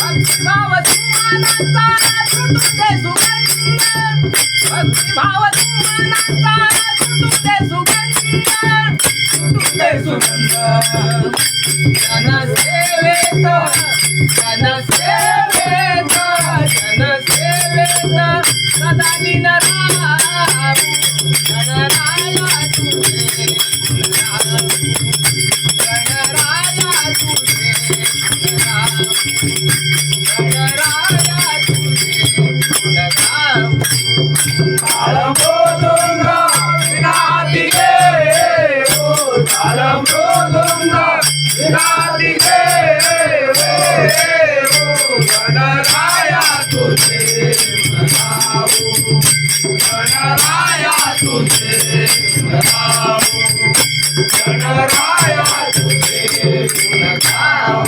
भक्तिभाव सुमनाचा सुटू दे सुगंध भक्तिभाव सुमनाचा सुटू दे सुगंध सुटू दे सुगंध जनसेवेत जनसेवेत जनसेवेत सदा दिन राहू गणराया तुझे गुणगाऊ गणराया तुझे गुणगाऊ गणराया तुझे गुणगाऊ ताळमृदुंग विनादी देव ताळमृदुंग विनादी देव गणराया तुझे गुणगाऊ गणराया तुझे गुणगाऊ गणराया तुझे गुणगाऊ